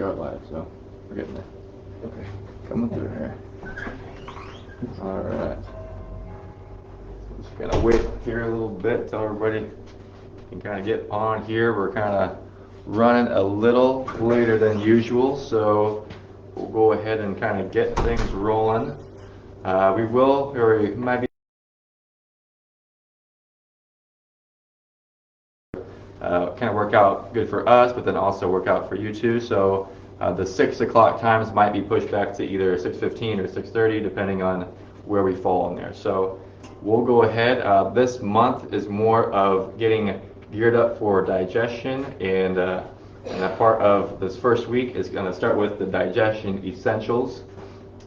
are live, so we're getting there. Okay, coming through here. Alright. Just gonna wait here a little bit till everybody can kind of get on here. We're kind of running a little later than usual, so we'll go ahead and kind of get things rolling. We might be kind of work out good for us, but then also work out for you too. So the 6 o'clock times might be pushed back to either 6:15 or 6:30, depending on where we fall in there. So we'll go ahead. This month is more of getting geared up for digestion, and a part of this first week is going to start with the Digestion Essentials,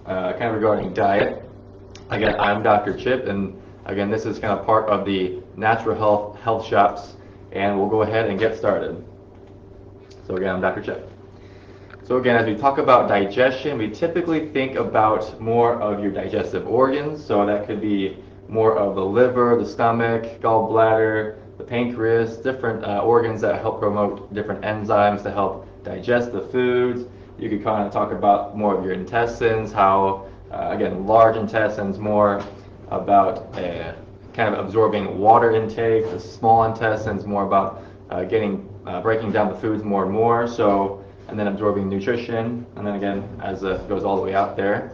kind of regarding diet. Again, I'm Dr. Chip, and again, this is kind of part of the Natural Health Shops, and we'll go ahead and get started. So again, I'm Dr. Chip. So again, as we talk about digestion, we typically think about more of your digestive organs. So that could be more of the liver, the stomach, gallbladder, the pancreas, different organs that help promote different enzymes to help digest the foods. You could kind of talk about more of your intestines, how, again, large intestines, more about kind of absorbing water intake. The small intestines, more about breaking down the foods more and more. So, and then absorbing nutrition, and then again, as it goes all the way out there.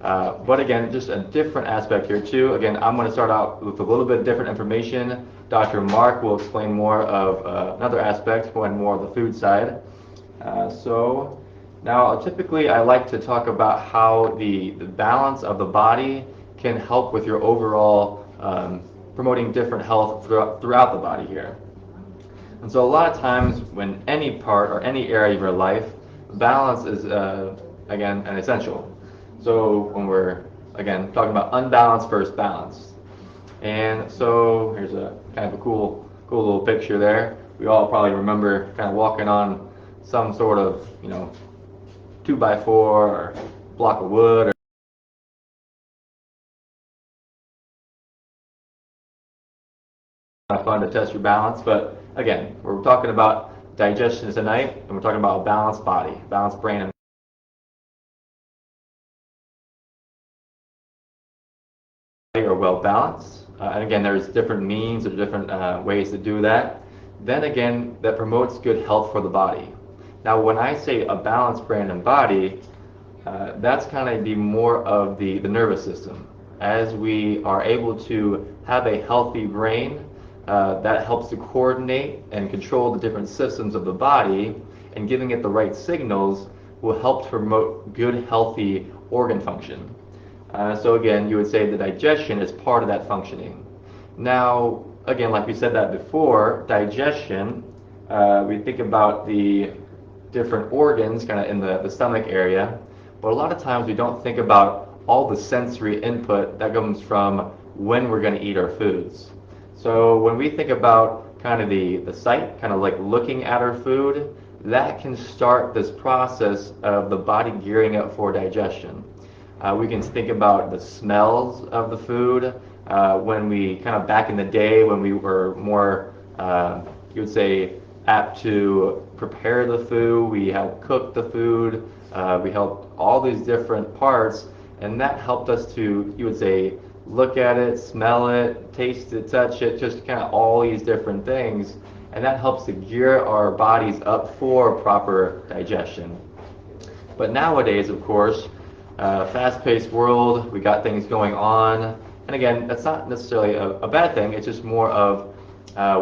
But again, just a different aspect here too. Again, I'm going to start out with a little bit different information. Dr. Mark will explain more of another aspect, going more of the food side. So now, typically, I like to talk about how the balance of the body can help with your overall promoting different health throughout the body here. And so a lot of times when any part or any area of your life, balance is, again, an essential. So when we're, again, talking about unbalanced versus balanced. And so here's a kind of a cool little picture there. We all probably remember kind of walking on some sort of, 2x4 or block of wood, or fun to test your balance. But again, we're talking about digestion tonight, and we're talking about a balanced body, balanced brain, and body are well balanced. And again, there's different means or different ways to do that. Then again, that promotes good health for the body. Now, when I say a balanced brain and body, that's kind of the more of the nervous system. As we are able to have a healthy brain, that helps to coordinate and control the different systems of the body, and giving it the right signals will help to promote good, healthy organ function. So again, you would say the digestion is part of that functioning. Now, again, like we said that before, digestion, we think about the different organs kind of in the stomach area, but a lot of times we don't think about all the sensory input that comes from when we're going to eat our foods. So when we think about kind of the sight, kind of like looking at our food, that can start this process of the body gearing up for digestion. We can think about the smells of the food. When we kind of back in the day when we were more, you would say, apt to prepare the food, we helped cook the food, we helped all these different parts, and that helped us to, you would say, look at it, smell it, taste it, touch it, just kind of all these different things, and that helps to gear our bodies up for proper digestion. But nowadays, of course, fast-paced world, we got things going on, and again, that's not necessarily a bad thing. It's just more of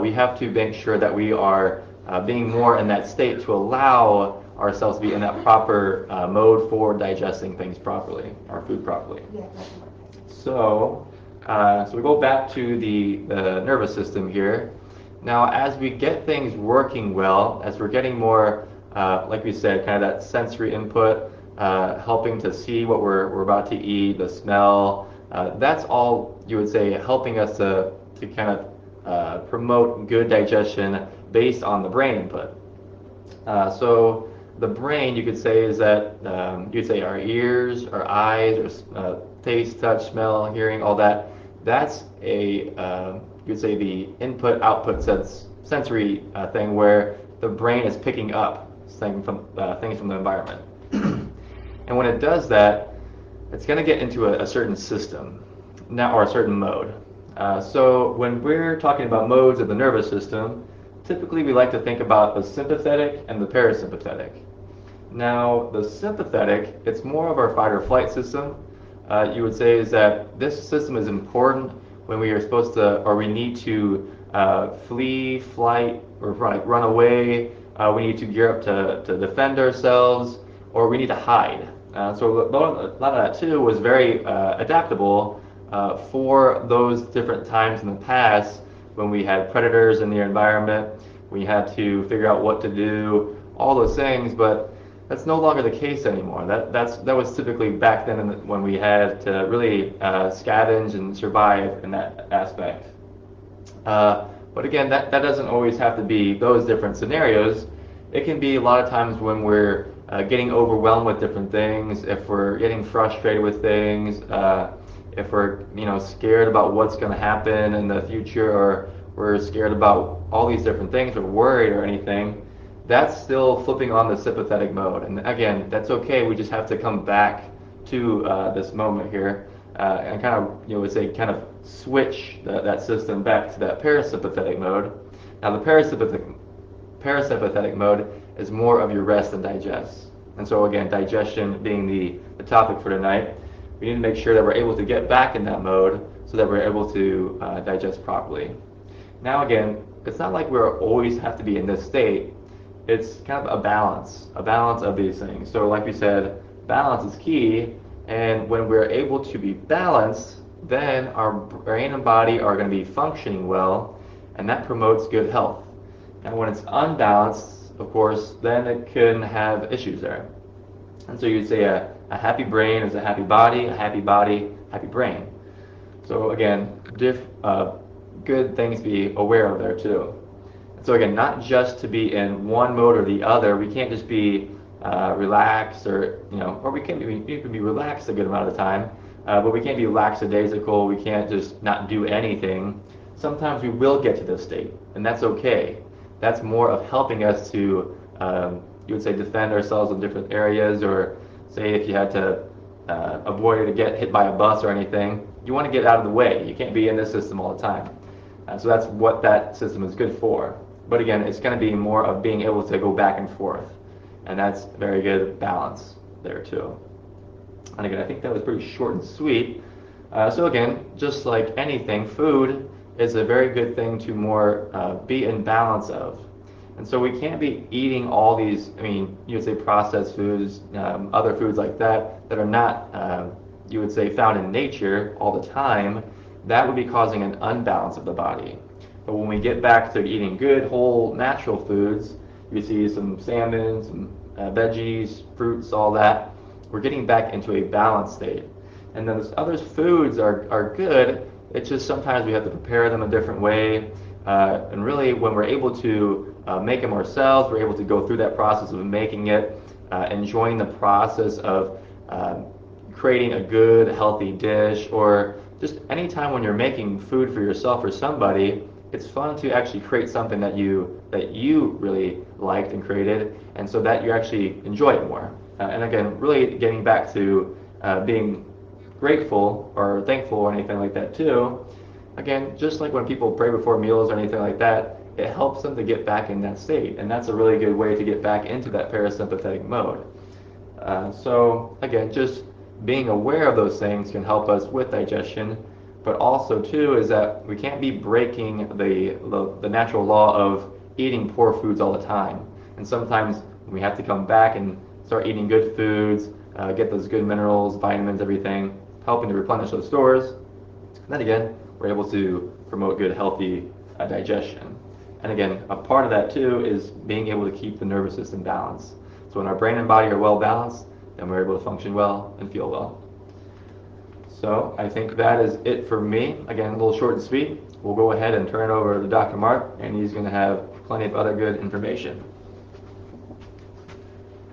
we have to make sure that we are being more in that state to allow ourselves to be in that proper mode for digesting things properly, our food properly. So we go back to the nervous system here. Now, as we get things working well, as we're getting more, like we said, kind of that sensory input, helping to see what we're about to eat, the smell, that's all, you would say, helping us to kind of promote good digestion based on the brain input. So the brain, you could say, is that you'd say our ears, our eyes, or taste, touch, smell, hearing, all that. That's you'd say the input-output sensory thing where the brain is picking up things from the environment. And when it does that, it's going to get into a certain system now, or a certain mode. So when we're talking about modes of the nervous system, typically we like to think about the sympathetic and the parasympathetic. Now, the sympathetic, it's more of our fight or flight system. You would say is that this system is important when we are supposed to, or we need to flee, flight, or run away. We need to gear up to defend ourselves, or we need to hide. So a lot of that too was very adaptable for those different times in the past when we had predators in the environment. We had to figure out what to do, all those things, but that's no longer the case anymore. That was typically back then when we had to really scavenge and survive in that aspect. But again, that doesn't always have to be those different scenarios. It can be a lot of times when we're getting overwhelmed with different things, if we're getting frustrated with things, if we're scared about what's going to happen in the future, or we're scared about all these different things, or worried or anything. That's still flipping on the sympathetic mode. And again, that's okay. We just have to come back to this moment here and kind of, kind of switch that system back to that parasympathetic mode. Now, the parasympathetic mode is more of your rest and digest. And so again, digestion being the topic for tonight, we need to make sure that we're able to get back in that mode so that we're able to digest properly. Now again, it's not like we always have to be in this state. It's kind of a balance of these things. So like we said, balance is key, and when we're able to be balanced, then our brain and body are going to be functioning well, and that promotes good health. And when it's unbalanced, of course, then it can have issues there. And so you'd say a happy brain is a happy body, happy brain. So again, good things to be aware of there too. So again, not just to be in one mode or the other. We can't just be relaxed, or we can be relaxed a good amount of the time, but we can't be lackadaisical. We can't just not do anything. Sometimes we will get to this state, and that's okay. That's more of helping us to, you would say, defend ourselves in different areas, or say if you had to avoid to get hit by a bus or anything, you want to get out of the way. You can't be in this system all the time. So that's what that system is good for. But again, it's going to be more of being able to go back and forth. And that's very good balance there too. And again, I think that was pretty short and sweet. So again, just like anything, food is a very good thing to more be in balance of. And so we can't be eating all these, you would say processed foods, other foods like that are not, you would say, found in nature all the time. That would be causing an unbalance of the body. But when we get back to eating good, whole, natural foods, you see some salmon, some veggies, fruits, all that, we're getting back into a balanced state. And then those other foods are good, it's just sometimes we have to prepare them a different way. And really, when we're able to make them ourselves, we're able to go through that process of making it, enjoying the process of creating a good, healthy dish, or just anytime when you're making food for yourself or somebody, it's fun to actually create something that you really liked and created, and so that you actually enjoy it more. And again, really getting back to being grateful or thankful or anything like that too. Again, just like when people pray before meals or anything like that, it helps them to get back in that state, and that's a really good way to get back into that parasympathetic mode. So again, just being aware of those things can help us with digestion, but also too is that we can't be breaking the natural law of eating poor foods all the time. And sometimes we have to come back and start eating good foods, get those good minerals, vitamins, everything, helping to replenish those stores. And then again, we're able to promote good, healthy digestion. And again, a part of that too is being able to keep the nervous system balanced. So when our brain and body are well balanced, then we're able to function well and feel well. So I think that is it for me. Again, a little short and sweet. We'll go ahead and turn it over to Dr. Mark, and he's going to have plenty of other good information.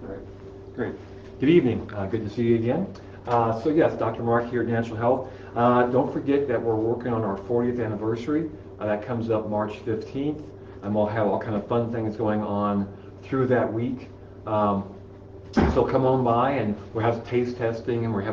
All right. Great. Good evening. Good to see you again. So yes, Dr. Mark here at Natural Health. Don't forget that we're working on our 40th anniversary. That comes up March 15th, and we'll have all kind of fun things going on through that week. So come on by, and we'll have taste testing, and we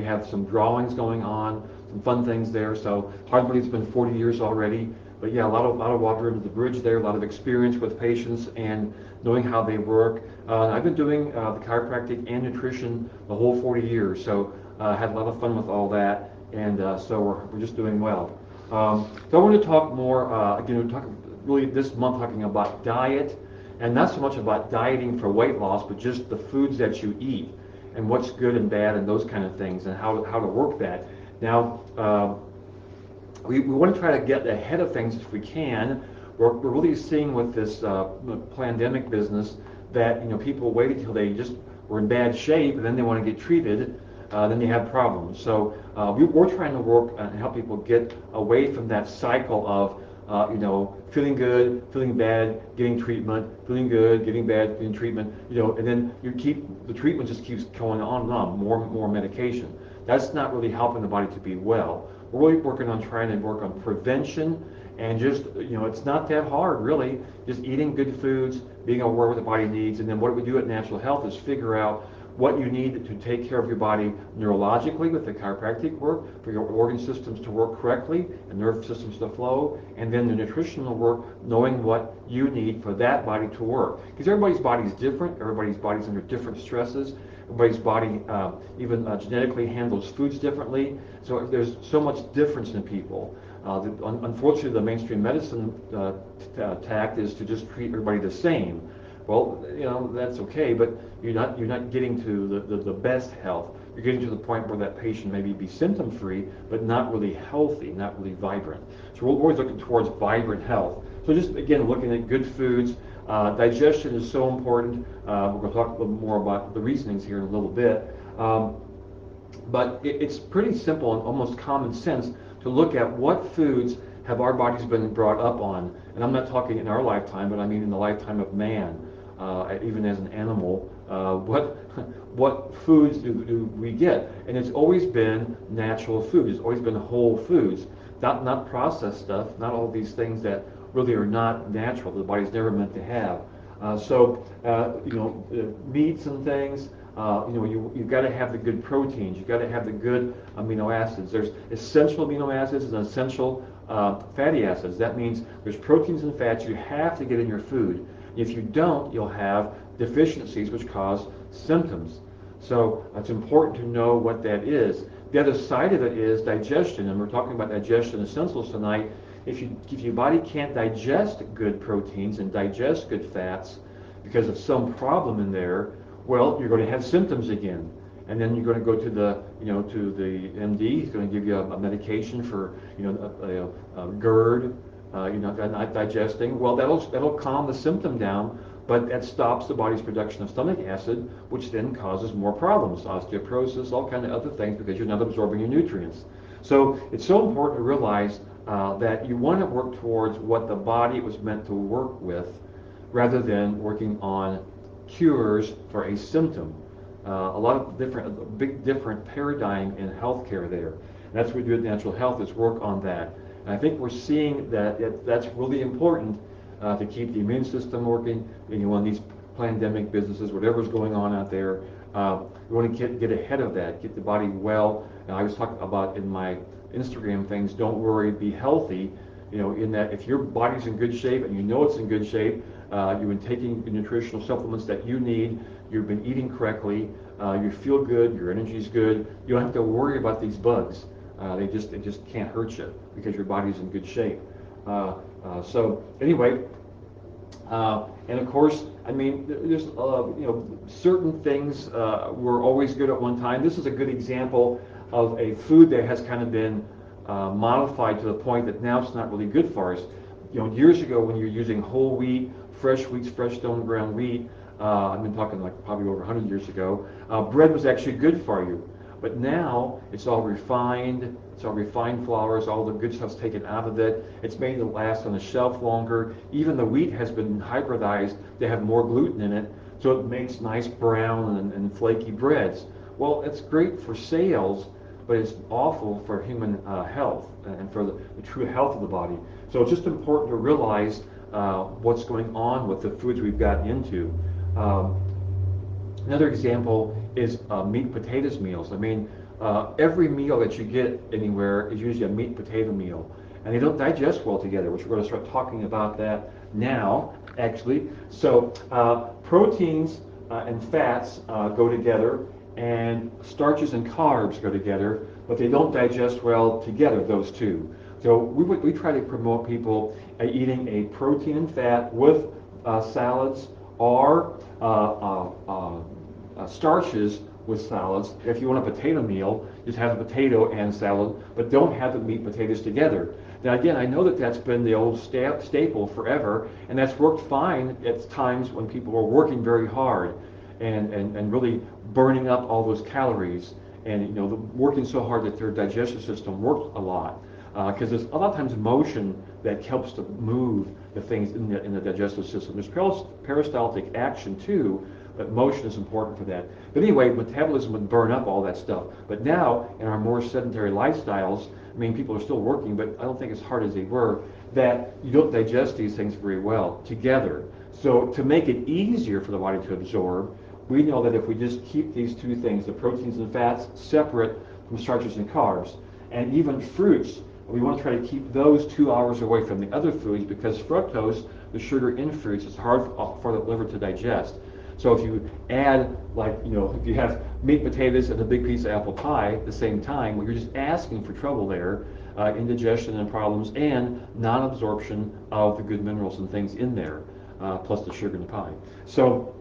have some drawings going on, some fun things there. So hard to believe it's been 40 years already, but yeah, a lot of water under the bridge there, a lot of experience with patients and knowing how they work. I've been doing the chiropractic and nutrition the whole 40 years, so had a lot of fun with all that, and so we're just doing well. So I want to talk more, again, we're talking really this month talking about diet, and not so much about dieting for weight loss, but just the foods that you eat and what's good and bad and those kind of things, and how to work that. Now, we want to try to get ahead of things if we can. We're really seeing with this pandemic business that people wait until they just were in bad shape and then they want to get treated. Then they have problems. So we're trying to work and help people get away from that cycle of feeling good, feeling bad, getting treatment, feeling good, getting bad, getting treatment, and then the treatment just keeps going on and on, more medication. That's not really helping the body to be well. We're really working on trying to work on prevention, and just, it's not that hard really, just eating good foods, being aware of what the body needs, and then what we do at Natural Health is figure out what you need to take care of your body neurologically with the chiropractic work, for your organ systems to work correctly and nerve systems to flow, and then the nutritional work, knowing what you need for that body to work. Because everybody's body is different, everybody's body's under different stresses, everybody's body even genetically handles foods differently, so there's so much difference in people. Unfortunately, the mainstream medicine tact is to just treat everybody the same. Well, that's okay, but you're not getting to the best health. You're getting to the point where that patient maybe be symptom-free, but not really healthy, not really vibrant. So we're always looking towards vibrant health. So just, again, looking at good foods. Digestion is so important. We're going to talk a little more about the reasonings here in a little bit. But it's pretty simple and almost common sense to look at what foods have our bodies been brought up on. And I'm not talking in our lifetime, but I mean in the lifetime of man. Even as an animal, what foods do we get? And it's always been natural food. It's always been whole foods, not processed stuff, not all these things that really are not natural. The body's never meant to have. Meats and things. You've got to have the good proteins. You've got to have the good amino acids. There's essential amino acids and essential fatty acids. That means there's proteins and fats you have to get in your food. If you don't, you'll have deficiencies which cause symptoms. So it's important to know what that is. The other side of it is digestion, and we're talking about digestion essentials tonight. If your body can't digest good proteins and digest good fats because of some problem in there, well, you're going to have symptoms again. And then you're going to go to the MD. He's going to give you a medication for a GERD. Not digesting. Well, that'll calm the symptom down, but that stops the body's production of stomach acid, which then causes more problems, osteoporosis, all kind of other things, because you're not absorbing your nutrients. So it's so important to realize that you want to work towards what the body was meant to work with, rather than working on cures for a symptom. A lot of big different paradigm in healthcare there. And that's what we do at Natural Health, is work on that. And I think we're seeing that that's really important to keep the immune system working. In these pandemic businesses, whatever's going on out there, we want to get ahead of that, get the body well. And I was talking about in my Instagram things, don't worry, be healthy. In that if your body's in good shape and it's in good shape, you've been taking the nutritional supplements that you need, you've been eating correctly, you feel good, your energy's good, you don't have to worry about these bugs. They just can't hurt you because your body's in good shape. So anyway, and of course, there's certain things were always good at one time. This is a good example of a food that has kind of been modified to the point that now it's not really good for us. Years ago, when you're using whole wheat, fresh wheat, fresh stone ground wheat, I've been talking like probably over 100 years ago, bread was actually good for you. But now it's all refined flours, all the good stuff's taken out of it. It's made to last on the shelf longer. Even the wheat has been hybridized to have more gluten in it, so it makes nice brown and flaky breads. Well, it's great for sales, but it's awful for human health and for the true health of the body. So it's just important to realize what's going on with the foods we've gotten into. Another example is meat and potatoes meals. I mean, every meal that you get anywhere is usually a meat and potato meal, and they don't digest well together, which we're going to start talking about that now, actually. So proteins and fats go together, and starches and carbs go together, but they don't digest well together, those two. So we try to promote people eating a protein and fat with salads or starches with salads. If you want a potato meal, just have a potato and salad, but don't have the meat and potatoes together. Now again, I know that that's been the old staple forever, and that's worked fine at times when people are working very hard and really burning up all those calories and working so hard that their digestive system works a lot. Because there's a lot of times motion that helps to move the things in the digestive system. There's peristaltic action too, but motion is important for that. But anyway, metabolism would burn up all that stuff. But now, in our more sedentary lifestyles, I mean, people are still working, but I don't think as hard as they were, that you don't digest these things very well together. So to make it easier for the body to absorb, we know that if we just keep these two things, the proteins and fats, separate from starches and carbs, and even fruits, we want to try to keep those 2 hours away from the other foods because fructose, the sugar in fruits, is hard for the liver to digest. So if you add, if you have meat, potatoes, and a big piece of apple pie at the same time, well, you're just asking for trouble there, indigestion and problems, and non-absorption of the good minerals and things in there, plus the sugar in the pie. So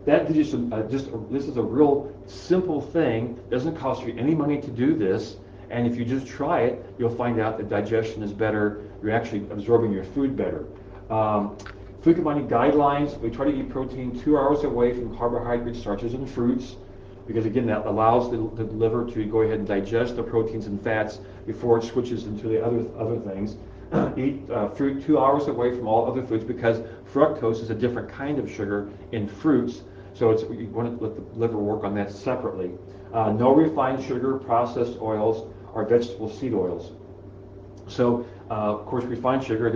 that gives you some, this is a real simple thing. Doesn't cost you any money to do this. And if you just try it, you'll find out that digestion is better. You're actually absorbing your food better. Food combining guidelines, we try to eat protein 2 hours away from carbohydrates, starches, and fruits, because again, that allows the liver to go ahead and digest the proteins and fats before it switches into the other things. Eat fruit 2 hours away from all other foods because fructose is a different kind of sugar in fruits, so you want to let the liver work on that separately. No refined sugar, processed oils, or vegetable seed oils. So, of course, refined sugar,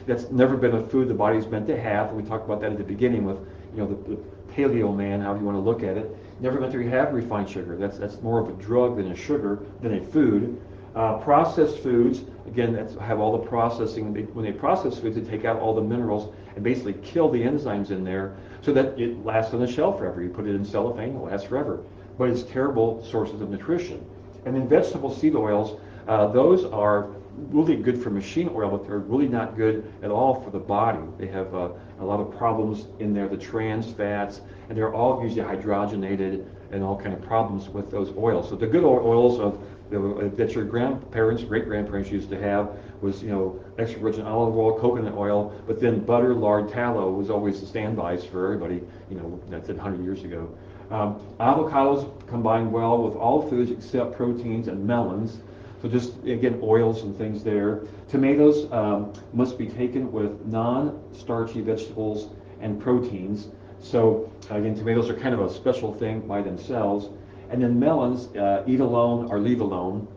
that's never been a food the body's meant to have. And we talked about that at the beginning with, the paleo man, however you want to look at it. Never meant to have refined sugar. That's more of a drug than a sugar, than a food. Processed foods, again, have all the processing. When they process foods, they take out all the minerals and basically kill the enzymes in there so that it lasts on the shelf forever. You put it in cellophane, it lasts forever. But it's terrible sources of nutrition. And then vegetable seed oils, those are really good for machine oil, but they're really not good at all for the body. They have a lot of problems in there, the trans fats, and they're all usually hydrogenated and all kind of problems with those oils. So the good oils that your grandparents, great-grandparents used to have was, extra virgin olive oil, coconut oil, but then butter, lard, tallow was always the standbys for everybody, that's 100 years ago. Avocados combine well with all foods except proteins and melons. So just, again, oils and things there. Tomatoes must be taken with non-starchy vegetables and proteins. So, again, tomatoes are kind of a special thing by themselves. And then melons, eat alone or leave alone.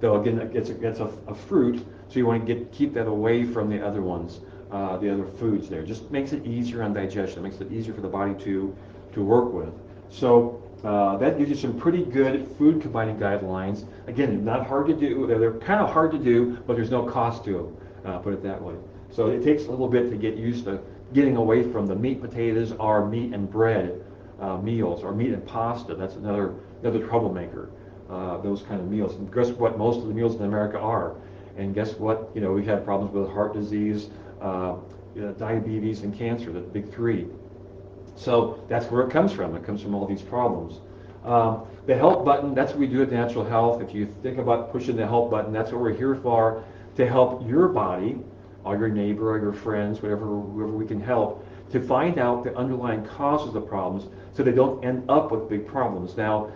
Though, again, it's a fruit, so you want to keep that away from the other ones, the other foods there. Just makes it easier on digestion. It makes it easier for the body to work with. So that gives you some pretty good food combining guidelines. Again, not hard to do. They're kind of hard to do, but there's no cost to them, put it that way. So it takes a little bit to get used to getting away from the meat, potatoes, or meat and bread meals, or meat and pasta. That's another troublemaker, those kind of meals. And guess what most of the meals in America are? And guess what? We've had problems with heart disease, diabetes, and cancer, the big three. So that's where it comes from. It comes from all these problems. The help button, that's what we do at Natural Health. If you think about pushing the help button, that's what we're here for, to help your body, or your neighbor, or your friends, whoever we can help, to find out the underlying causes of the problems so they don't end up with big problems. Now,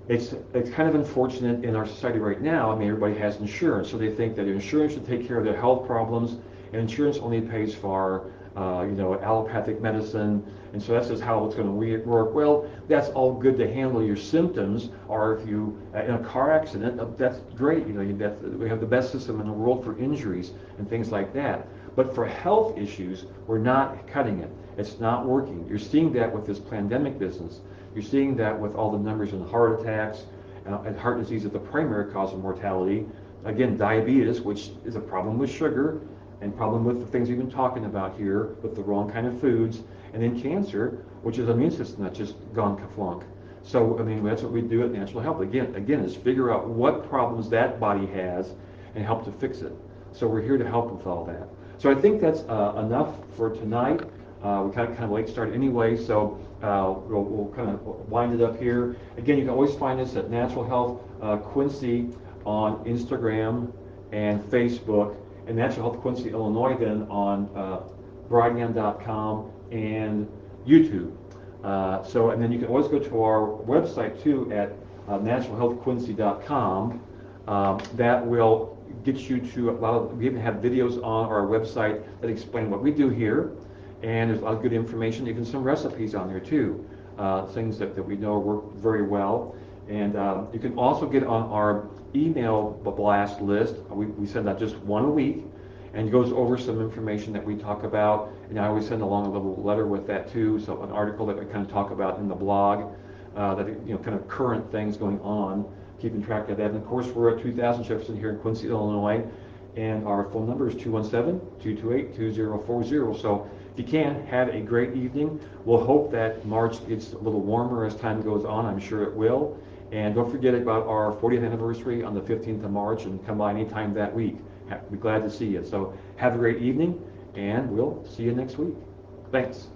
it's kind of unfortunate in our society right now. I mean, everybody has insurance, so they think that insurance should take care of their health problems, and insurance only pays for allopathic medicine, and so that's just how it's going to work. Well, that's all good to handle your symptoms, or if you in a car accident, that's great. We have the best system in the world for injuries and things like that. But for health issues, we're not cutting it. It's not working. You're seeing that with this pandemic business. You're seeing that with all the numbers in heart attacks and heart disease as the primary cause of mortality. Again, diabetes, which is a problem with sugar and problem with the things we've been talking about here, with the wrong kind of foods, and then cancer, which is an immune system that's just gone kaflunk. So, I mean, that's what we do at Natural Health. Again, is figure out what problems that body has and help to fix it. So we're here to help with all that. So I think that's enough for tonight. We kind of late start anyway, so we'll kind of wind it up here. Again, you can always find us at Natural Health Quincy on Instagram and Facebook, and Natural Health Quincy, Illinois, then on broadband.com and YouTube. And then you can always go to our website too at naturalhealthquincy.com. That will get you to a lot of, we even have videos on our website that explain what we do here, and there's a lot of good information, even some recipes on there too, things that we know work very well. And you can also get on our email blast list. We send out just one a week, and it goes over some information that we talk about, and I always send along a little letter with that too, so an article that we kind of talk about in the blog, that kind of current things going on, keeping track of that. And of course, we're at 2000 Jefferson here in Quincy, Illinois, and our phone number is 217-228-2040. So if you can, have a great evening. We'll hope that March gets a little warmer as time goes on. I'm sure it will. And don't forget about our 40th anniversary on the 15th of March, and come by anytime that week. Be glad to see you. So have a great evening, and we'll see you next week. Thanks.